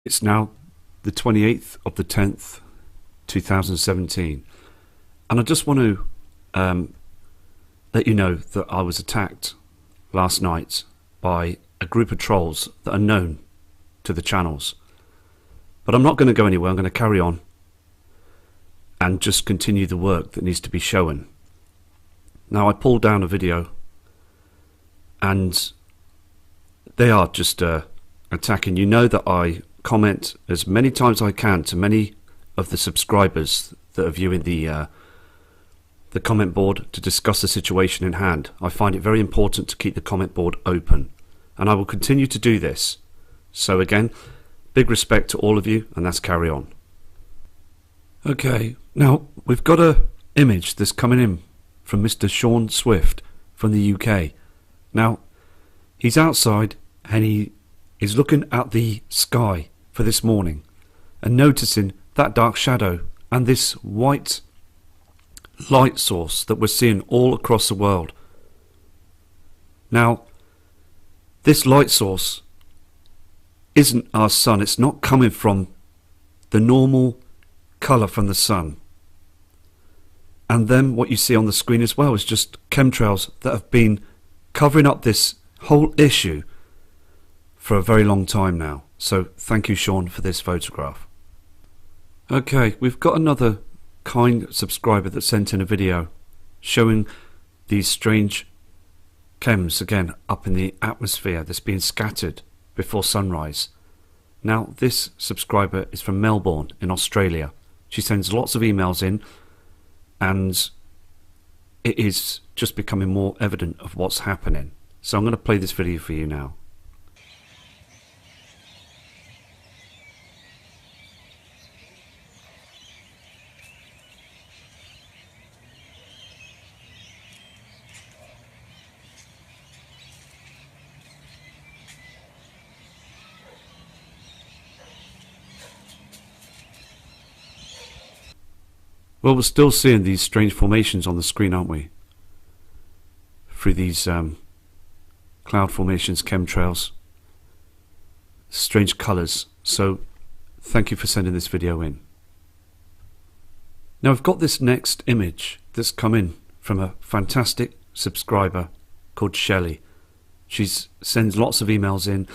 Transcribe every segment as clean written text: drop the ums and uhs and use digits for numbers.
It's now the 28th of the 10th, 2017, and I just want to let you know that I was attacked last night by a group of trolls that are known to the channels. But I'm not going to go anywhere. I'm going to carry on and just continue the work that needs to be shown. Now, I pulled down a video and they are just attacking. You know that I comment as many times as I can to many of the subscribers that are viewing the comment board to discuss the situation in hand. I find it very important to keep the comment board open, and I will continue to do this. So again, big respect to all of you, and let's carry on. Okay, now we've got a image that's coming in from Mr. Sean Swift from the UK. Now, he's outside and he is looking at the sky for this morning and noticing that dark shadow and this white light source that we're seeing all across the world. Now, this light source isn't our sun. It's not coming from the normal colour from the sun. And then what you see on the screen as well is just chemtrails that have been covering up this whole issue for a very long time now. So thank you, Sean, for this photograph. Okay, we've got another kind subscriber that sent in a video showing these strange chems again up in the atmosphere that's being scattered before sunrise. Now, this subscriber is from Melbourne in Australia. She sends lots of emails in, and it is just becoming more evident of what's happening. So I'm going to play this video for you now. Well, we're still seeing these strange formations on the screen, aren't we? Through these cloud formations, chemtrails, strange colours. So thank you for sending this video in. Now I've got this next image that's come in from a fantastic subscriber called Shelley. She sends lots of emails in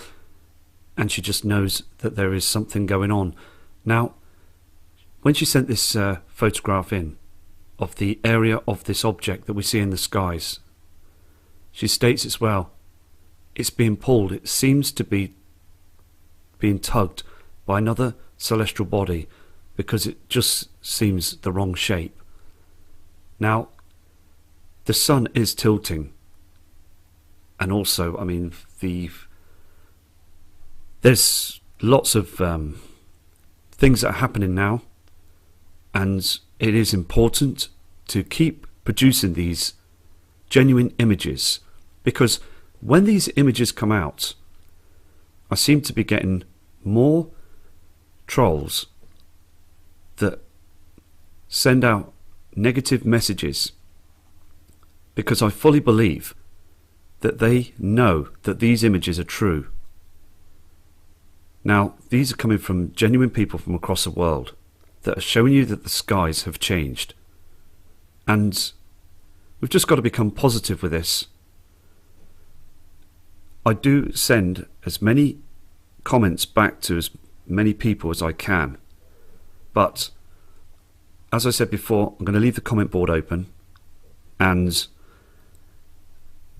and she just knows that there is something going on. Now, when she sent this photograph in of the area of this object that we see in the skies, she states as well, it's being pulled. It seems to be being tugged by another celestial body because it just seems the wrong shape. Now, the sun is tilting, and also, I mean, there's lots of things that are happening now. And it is important to keep producing these genuine images, because when these images come out, I seem to be getting more trolls that send out negative messages, because I fully believe that they know that these images are true. Now, these are coming from genuine people from across the world that are showing you that the skies have changed. And we've just got to become positive with this. I do send as many comments back to as many people as I can. But as I said before, I'm going to leave the comment board open. And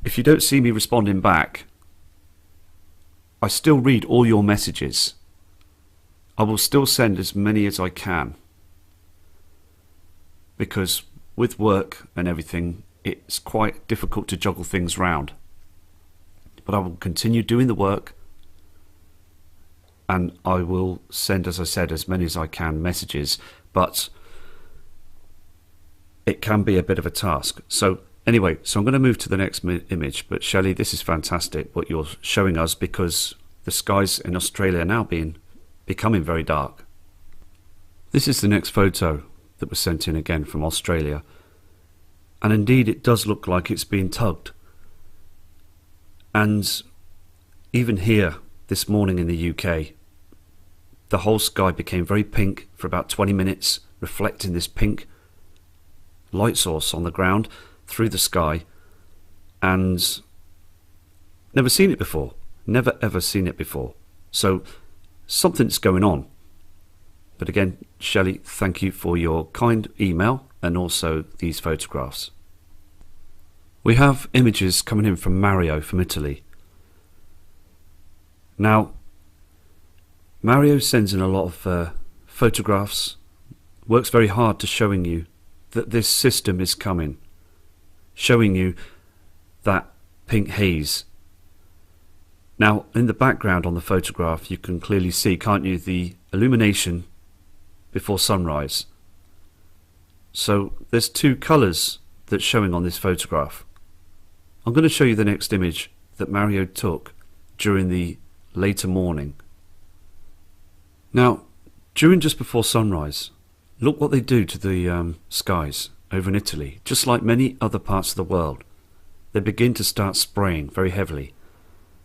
if you don't see me responding back, I still read all your messages. I will still send as many as I can, because with work and everything it's quite difficult to juggle things round. But I will continue doing the work, and I will send, as I said, as many as I can messages, but it can be a bit of a task. So anyway, so I'm going to move to the next image. But Shelley, this is fantastic what you're showing us, because the skies in Australia are now becoming very dark. This is the next photo that was sent in again from Australia, and indeed it does look like it's being tugged. And even here this morning in the UK, the whole sky became very pink for about 20 minutes, reflecting this pink light source on the ground through the sky, and never seen it before. Never ever seen it before. So something's going on. But again, Shelley, thank you for your kind email and also these photographs. We have images coming in from Mario from Italy. Now, Mario sends in a lot of photographs, works very hard to showing you that this system is coming, showing you that pink haze. Now, in the background on the photograph, you can clearly see, can't you, the illumination before sunrise. So there's two colours that's showing on this photograph. I'm going to show you the next image that Mario took during the later morning. Now, during just before sunrise, look what they do to the skies over in Italy. Just like many other parts of the world, they begin to start spraying very heavily.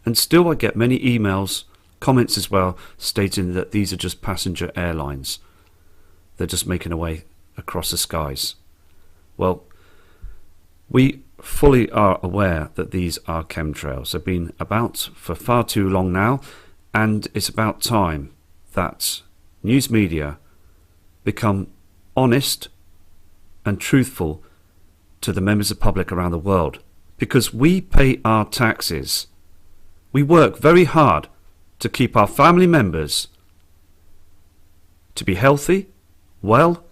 And still I get many emails, comments as well, stating that these are just passenger airlines. They're just making their way across the skies. Well, we fully are aware that these are chemtrails. They've been about for far too long now, and it's about time that news media become honest and truthful to the members of the public around the world, because we pay our taxes. We work very hard to keep our family members to be healthy, well,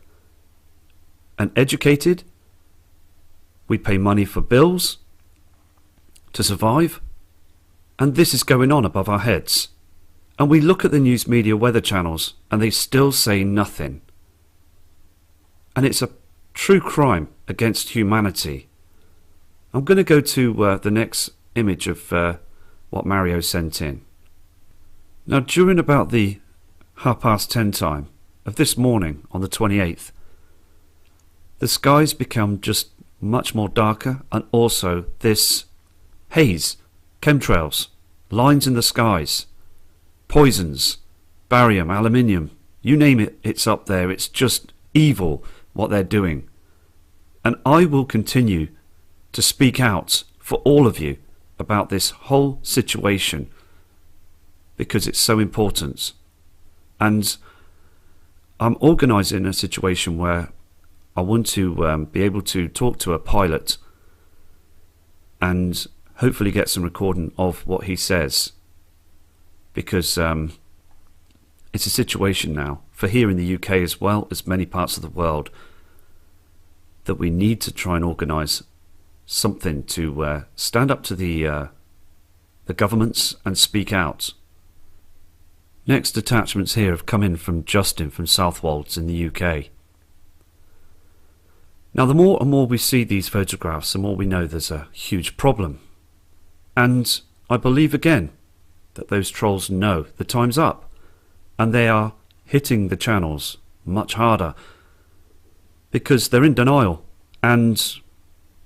and educated. We pay money for bills to survive, and this is going on above our heads. And we look at the news media weather channels and they still say nothing. And it's a true crime against humanity. I'm going to go to the next image of what Mario sent in. Now, during about the 10:30 time of this morning on the 28th, the skies become just much more darker, and also this haze, chemtrails, lines in the skies, poisons, barium, aluminium, you name it, it's up there. It's just evil what they're doing. And I will continue to speak out for all of you about this whole situation because it's so important. And I'm organising a situation where I want to be able to talk to a pilot and hopefully get some recording of what he says, because it's a situation now for here in the UK as well as many parts of the world that we need to try and organise something to stand up to the governments and speak out. Next attachments here have come in from Justin from Southwolds in the UK. Now, the more and more we see these photographs, the more we know there's a huge problem. And I believe again that those trolls know the time's up, and they are hitting the channels much harder because they're in denial. And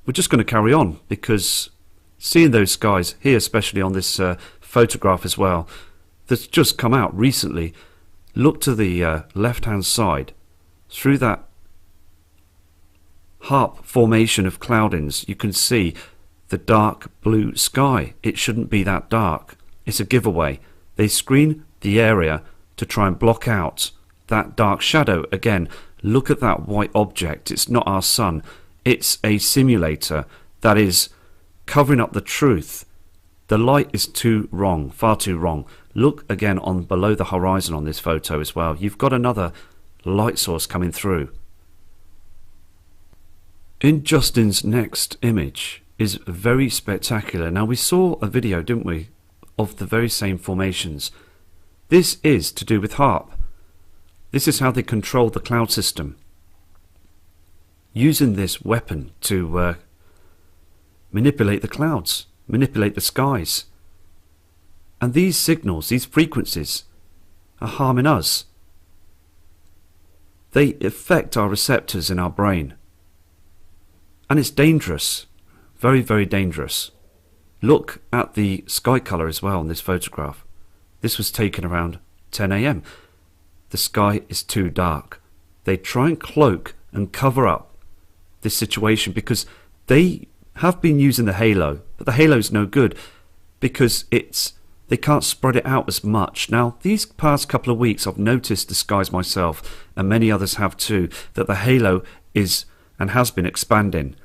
we're just going to carry on, because seeing those skies here, especially on this photograph as well, that's just come out recently, look to the left-hand side through that harp formation of cloudings. You can see the dark blue sky. It shouldn't be that dark. It's a giveaway. They screen the area to try and block out that dark shadow. Again, look at that white object. It's not our sun. It's a simulator that is covering up the truth. The light is too wrong, far too wrong. Look again on below the horizon on this photo as well. You've got another light source coming through. In Justin's next image is very spectacular. Now, we saw a video, didn't we, of the very same formations. This is to do with HARP. This is how they control the cloud system, using this weapon to manipulate the clouds, manipulate the skies. And these signals, these frequencies, are harming us. They affect our receptors in our brain. And it's dangerous, very, very dangerous. Look at the sky colour as well in this photograph. This was taken around 10 AM. the sky is too dark. They try and cloak and cover up this situation because they have been using the halo, but the halo is no good because they can't spread it out as much. Now, these past couple of weeks, I've noticed the skies myself, and many others have too, that the halo is and has been expanding.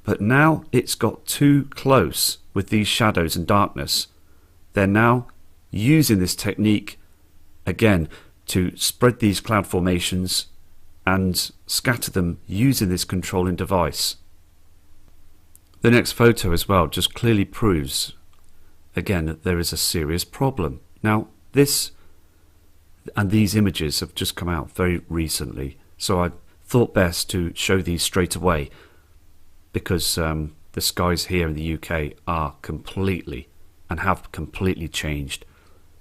But now it's got too close with these shadows and darkness. They're now using this technique again to spread these cloud formations and scatter them using this controlling device. The next photo as well just clearly proves again that there is a serious problem. Now this and these images have just come out very recently, so I thought best to show these straight away because the skies here in the UK are completely and have completely changed.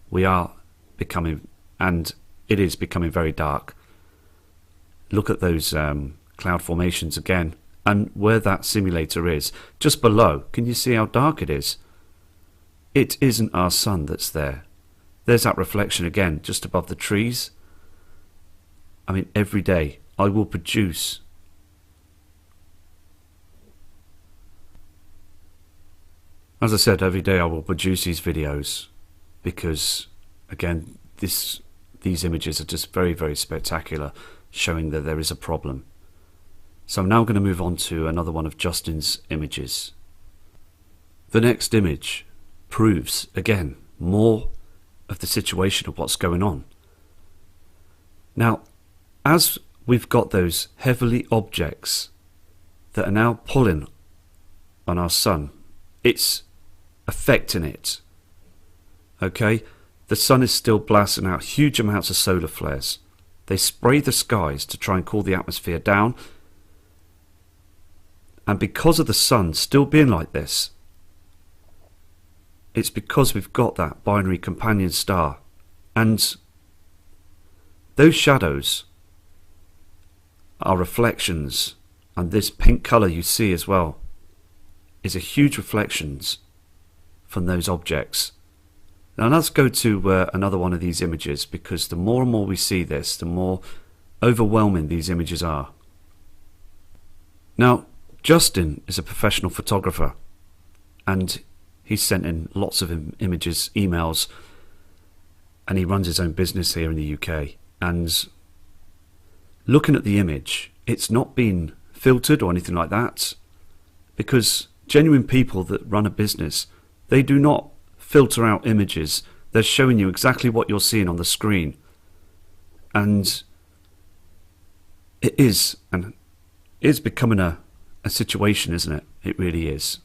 We are becoming, and it is becoming, very dark. Look at those cloud formations again, and where that simulator is just below, can you see how dark it is? It isn't our sun that's there. There's that reflection again just above the trees. I mean, every day I will produce as I said, every day I will produce these videos because again these images are just very, very spectacular, showing that there is a problem. So I'm now going to move on to another one of Justin's images. The next image proves again more of the situation of what's going on. Now, as we've got those heavily objects that are now pulling on our sun, it's affecting it. Okay, the sun is still blasting out huge amounts of solar flares. They spray the skies to try and cool the atmosphere down, and because of the sun still being like this, it's because we've got that binary companion star, and those shadows are reflections, and this pink colour you see as well is a huge reflections from those objects. Now let's go to another one of these images, because the more and more we see this, the more overwhelming these images are. Now Justin is a professional photographer, and he's sent in lots of images, emails, and he runs his own business here in the UK. And looking at the image, it's not been filtered or anything like that, because genuine people that run a business, they do not filter out images. They're showing you exactly what you're seeing on the screen, and it is becoming a situation, isn't it? It really is.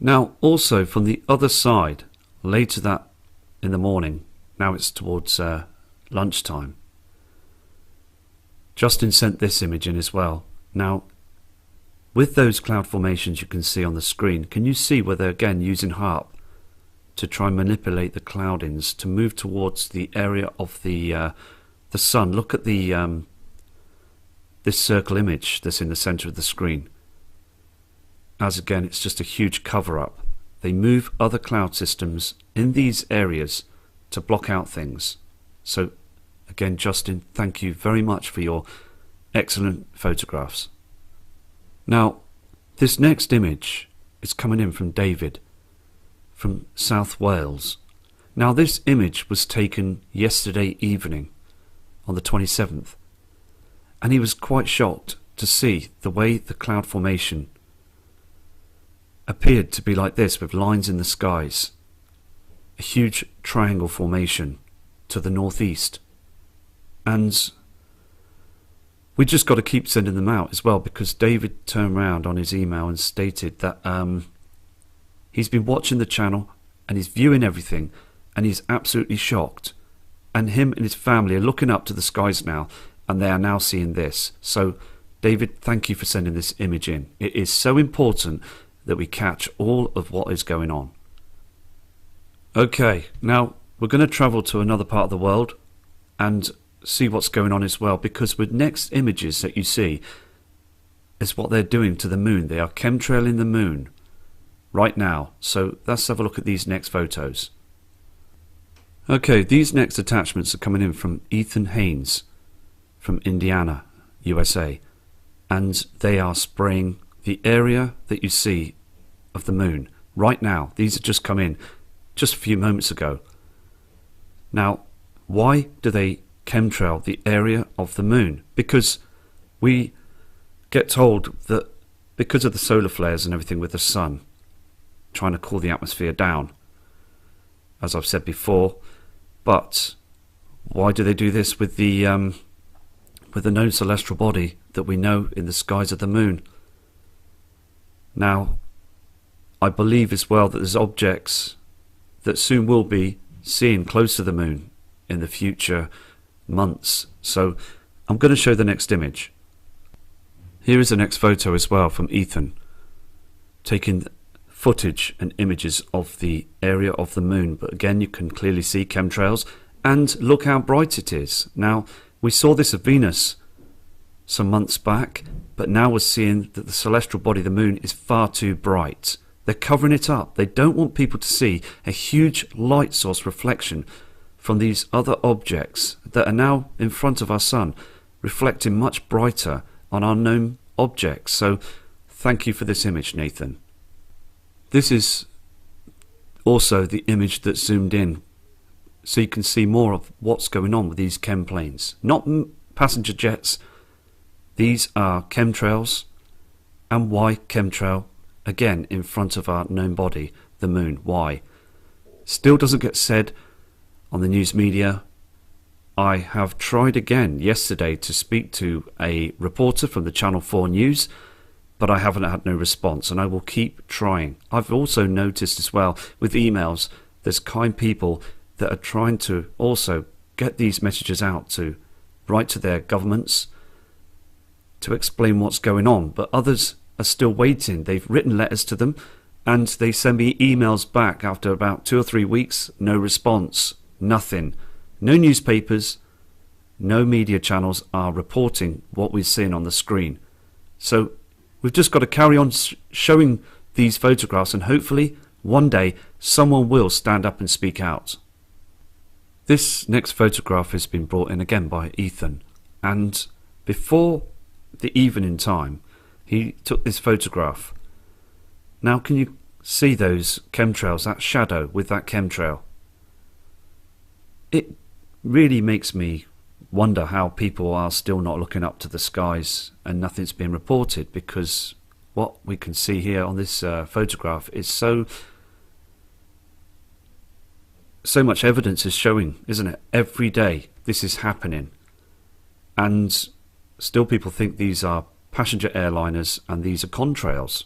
Now also from the other side, later that in the morning, now it's towards lunchtime, Justin sent this image in as well. Now with those cloud formations you can see on the screen, can you see where they're again using HARP to try and manipulate the cloudings to move towards the area of the sun? Look at the this circle image that's in the center of the screen. As again, it's just a huge cover-up. They move other cloud systems in these areas to block out things. So again, Justin, thank you very much for your excellent photographs. Now this next image is coming in from David from South Wales. Now this image was taken yesterday evening on the 27th, and he was quite shocked to see the way the cloud formation appeared to be like this, with lines in the skies, a huge triangle formation to the northeast. And we just got to keep sending them out as well, because David turned around on his email and stated that he's been watching the channel and he's viewing everything and he's absolutely shocked, and him and his family are looking up to the skies now, and they are now seeing this. So David, thank you for sending this image in. It is so important that we catch all of what is going on. Okay, now we're going to travel to another part of the world and see what's going on as well, because with next images that you see is what they're doing to the moon. They are chemtrailing the moon right now. So let's have a look at these next photos. Okay, these next attachments are coming in from Ethan Haynes from Indiana, USA, and they are spraying the area that you see of the moon right now. These have just come in just a few moments ago. Now, why do they chemtrail the area of the moon? Because we get told that because of the solar flares and everything with the sun trying to cool the atmosphere down, as I've said before. But why do they do this with the known celestial body that we know in the skies of the moon? Now, I believe as well that there's objects that soon will be seen close to the moon in the future months. So I'm going to show the next image. Here is the next photo as well from Ethan, taking footage and images of the area of the moon. But again, you can clearly see chemtrails, and look how bright it is. Now, we saw this of Venus some months back, but now we're seeing that the celestial body of the moon is far too bright. They're covering it up. They don't want people to see a huge light source reflection from these other objects that are now in front of our sun, reflecting much brighter on our known objects. So thank you for this image, Nathan. This is also the image that's zoomed in, so you can see more of what's going on with these chem planes. Not passenger jets, these are chemtrails. And why chemtrail? Again, in front of our known body, the moon. Why? Still doesn't get said on the news media. I have tried again yesterday to speak to a reporter from the Channel 4 News, but I haven't had no response, and I will keep trying. I've also noticed as well with emails, there's kind people that are trying to also get these messages out to write to their governments to explain what's going on, but others are still waiting. They've written letters to them and they send me emails back after about 2 or 3 weeks. No response, nothing. No newspapers, no media channels are reporting what we're seeing on the screen. So we've just got to carry on showing these photographs, and hopefully one day someone will stand up and speak out. This next photograph has been brought in again by Ethan, and before the evening time he took this photograph. Now can you see those chemtrails, that shadow with that chemtrail? It really makes me wonder how people are still not looking up to the skies and nothing's being reported, because what we can see here on this photograph is so much evidence is showing, isn't it? Every day this is happening, and still people think these are passenger airliners and these are contrails.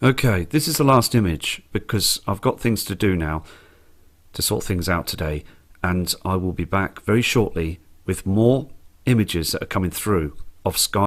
Okay, this is the last image because I've got things to do now to sort things out today, and I will be back very shortly with more images that are coming through of sky